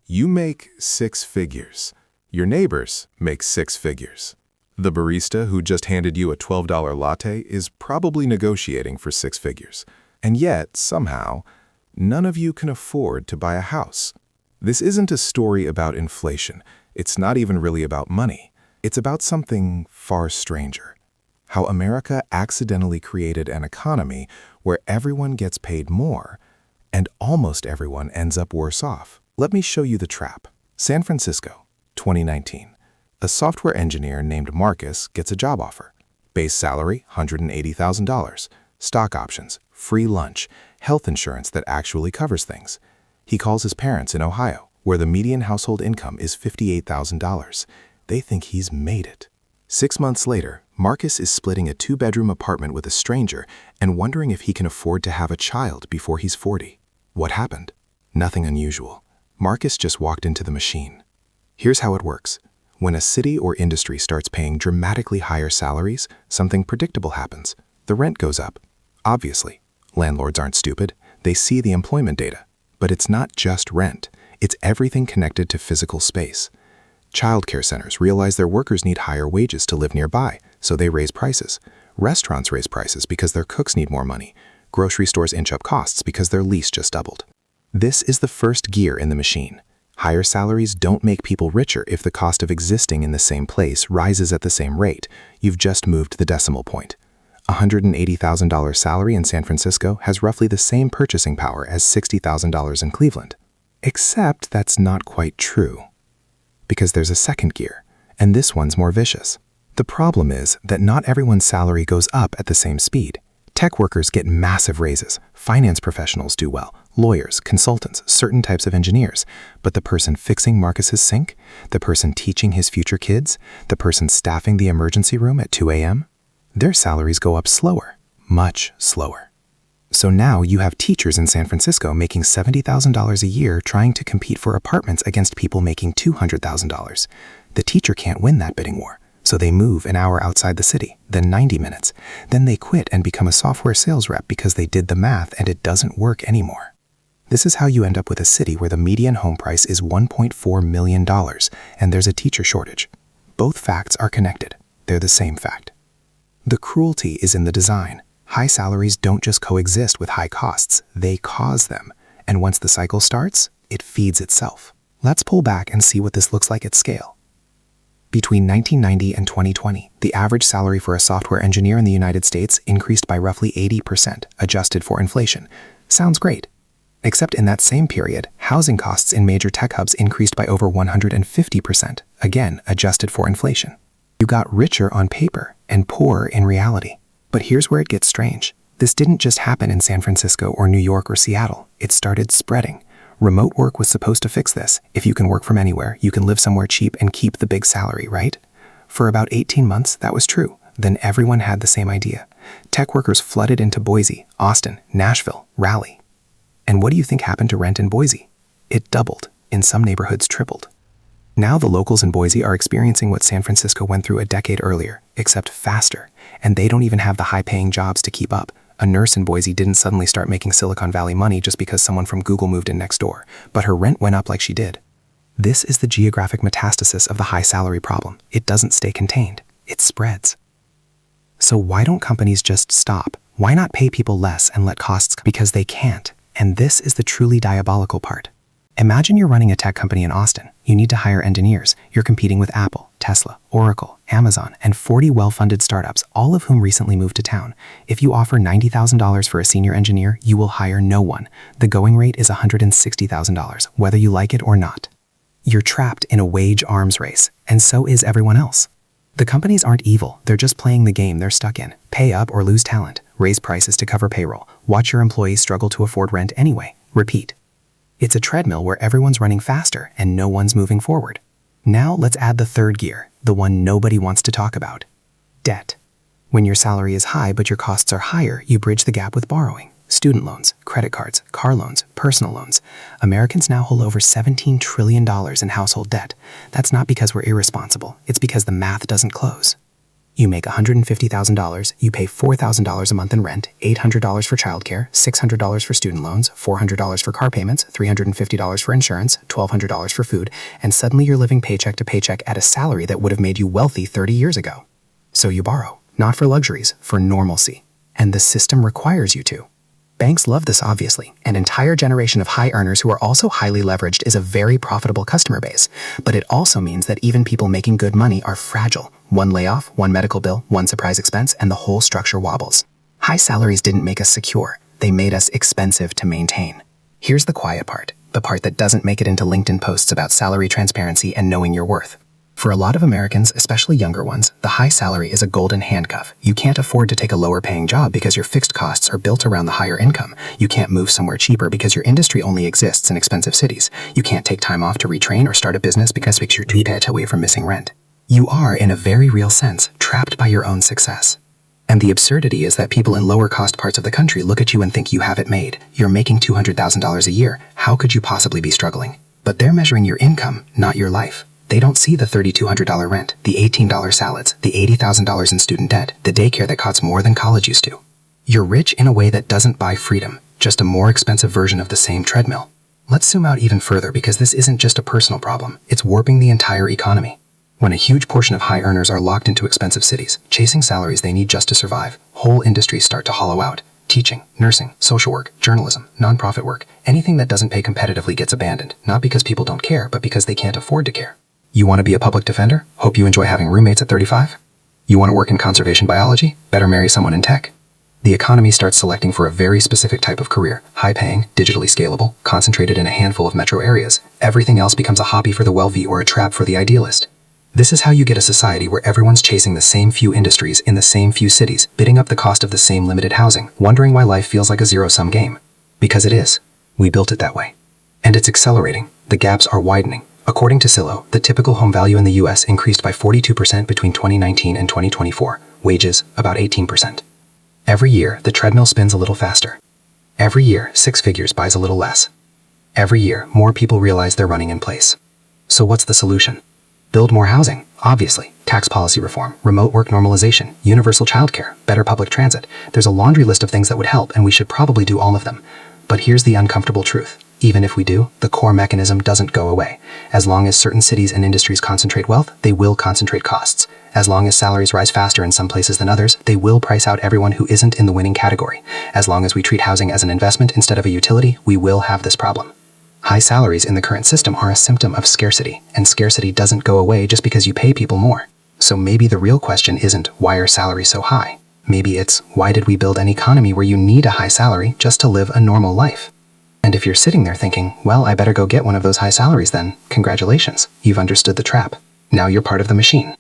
You make 6 figures. Your neighbors make 6 figures. The barista who just handed you a $12 latte is probably negotiating for 6 figures. And yet, somehow, none of you can afford to buy a house. This isn't a story about inflation. It's not even really about money. It's about something far stranger. How America accidentally created an economy where everyone gets paid more, and almost everyone ends up worse off. Let me show you the trap. San Francisco, 2019. A software engineer named Marcus gets a job offer. Base salary, $180,000. Stock options, free lunch, health insurance that actually covers things. He calls his parents in Ohio, where the median household income is $58,000. They think he's made it. 6 months later, Marcus is splitting a 2-bedroom apartment with a stranger and wondering if he can afford to have a child before he's 40. What happened? Nothing unusual. Marcus just walked into the machine. Here's how it works. When a city or industry starts paying dramatically higher salaries, something predictable happens. The rent goes up. Obviously, landlords aren't stupid. They see the employment data. But it's not just rent. It's everything connected to physical space. Childcare centers realize their workers need higher wages to live nearby, so they raise prices. Restaurants raise prices because their cooks need more money. Grocery stores inch up costs because their lease just doubled. This is the first gear in the machine. Higher salaries don't make people richer if the cost of existing in the same place rises at the same rate. You've just moved the decimal point. A $180,000 salary in San Francisco has roughly the same purchasing power as $60,000 in Cleveland. Except that's not quite true. Because there's a second gear, and this one's more vicious. The problem is that not everyone's salary goes up at the same speed. Tech workers get massive raises, finance professionals do well, lawyers, consultants, certain types of engineers. But the person fixing Marcus's sink, the person teaching his future kids, the person staffing the emergency room at 2 a.m., their salaries go up slower, much slower. So now you have teachers in San Francisco making $70,000 a year trying to compete for apartments against people making $200,000. The teacher can't win that bidding war, so they move an hour outside the city, then 90 minutes. Then they quit and become a software sales rep because they did the math and it doesn't work anymore. This is how you end up with a city where the median home price is $1.4 million and there's a teacher shortage. Both facts are connected. They're the same fact. The cruelty is in the design. High salaries don't just coexist with high costs, they cause them. And once the cycle starts, it feeds itself. Let's pull back and see what this looks like at scale. Between 1990 and 2020, the average salary for a software engineer in the United States increased by roughly 80%, adjusted for inflation. Sounds great. Except in that same period, housing costs in major tech hubs increased by over 150%, again adjusted for inflation. You got richer on paper and poorer in reality. But here's where it gets strange. This didn't just happen in San Francisco or New York or Seattle. It started spreading. Remote work was supposed to fix this. If you can work from anywhere, you can live somewhere cheap and keep the big salary, right? For about 18 months, that was true. Then everyone had the same idea. Tech workers flooded into Boise, Austin, Nashville, Raleigh. And what do you think happened to rent in Boise? It doubled. In some neighborhoods, tripled. Now the locals in Boise are experiencing what San Francisco went through a decade earlier, except faster. And they don't even have the high-paying jobs to keep up. A nurse in Boise didn't suddenly start making Silicon Valley money just because someone from Google moved in next door, but her rent went up like she did. This is the geographic metastasis of the high salary problem. It doesn't stay contained. It spreads. So why don't companies just stop? Why not pay people less and let costs? Because they can't. And this is the truly diabolical part. Imagine you're running a tech company in Austin. You need to hire engineers. You're competing with Apple, Tesla, Oracle, Amazon, and 40 well-funded startups, all of whom recently moved to town. If you offer $90,000 for a senior engineer, you will hire no one. The going rate is $160,000, whether you like it or not. You're trapped in a wage arms race, and so is everyone else. The companies aren't evil. They're just playing the game they're stuck in. Pay up or lose talent. Raise prices to cover payroll. Watch your employees struggle to afford rent anyway. Repeat. It's a treadmill where everyone's running faster and no one's moving forward. Now let's add the third gear, the one nobody wants to talk about. Debt. When your salary is high but your costs are higher, you bridge the gap with borrowing. Student loans, credit cards, car loans, personal loans. Americans now hold over $17 trillion in household debt. That's not because we're irresponsible. It's because the math doesn't close. You make $150,000, you pay $4,000 a month in rent, $800 for childcare, $600 for student loans, $400 for car payments, $350 for insurance, $1,200 for food, and suddenly you're living paycheck to paycheck at a salary that would have made you wealthy 30 years ago. So you borrow, not for luxuries, for normalcy. And the system requires you to. Banks love this, obviously. An entire generation of high earners who are also highly leveraged is a very profitable customer base. But it also means that even people making good money are fragile. One layoff, one medical bill, one surprise expense, and the whole structure wobbles. High salaries didn't make us secure. They made us expensive to maintain. Here's the quiet part, the part that doesn't make it into LinkedIn posts about salary transparency and knowing your worth. For a lot of Americans, especially younger ones, the high salary is a golden handcuff. You can't afford to take a lower-paying job because your fixed costs are built around the higher income. You can't move somewhere cheaper because your industry only exists in expensive cities. You can't take time off to retrain or start a business because you're too pet away from missing rent. You are, in a very real sense, trapped by your own success. And the absurdity is that people in lower-cost parts of the country look at you and think you have it made. You're making $200,000 a year. How could you possibly be struggling? But they're measuring your income, not your life. They don't see the $3,200 rent, the $18 salads, the $80,000 in student debt, the daycare that costs more than college used to. You're rich in a way that doesn't buy freedom, just a more expensive version of the same treadmill. Let's zoom out even further because this isn't just a personal problem, it's warping the entire economy. When a huge portion of high earners are locked into expensive cities, chasing salaries they need just to survive, whole industries start to hollow out. Teaching, nursing, social work, journalism, nonprofit work, anything that doesn't pay competitively gets abandoned, not because people don't care, but because they can't afford to care. You want to be a public defender? Hope you enjoy having roommates at 35? You want to work in conservation biology? Better marry someone in tech. The economy starts selecting for a very specific type of career, high-paying, digitally scalable, concentrated in a handful of metro areas. Everything else becomes a hobby for the wealthy or a trap for the idealist. This is how you get a society where everyone's chasing the same few industries in the same few cities, bidding up the cost of the same limited housing, wondering why life feels like a zero-sum game. Because it is. We built it that way. And it's accelerating. The gaps are widening. According to Zillow, the typical home value in the U.S. increased by 42% between 2019 and 2024, wages about 18%. Every year, the treadmill spins a little faster. Every year, six figures buys a little less. Every year, more people realize they're running in place. So what's the solution? Build more housing, obviously. Tax policy reform, remote work normalization, universal childcare, better public transit. There's a laundry list of things that would help, and we should probably do all of them. But here's the uncomfortable truth. Even if we do, the core mechanism doesn't go away. As long as certain cities and industries concentrate wealth, they will concentrate costs. As long as salaries rise faster in some places than others, they will price out everyone who isn't in the winning category. As long as we treat housing as an investment instead of a utility, we will have this problem. High salaries in the current system are a symptom of scarcity, and scarcity doesn't go away just because you pay people more. So maybe the real question isn't, why are salaries so high? Maybe it's, why did we build an economy where you need a high salary just to live a normal life? And if you're sitting there thinking, well, I better go get one of those high salaries then, congratulations, you've understood the trap. Now you're part of the machine.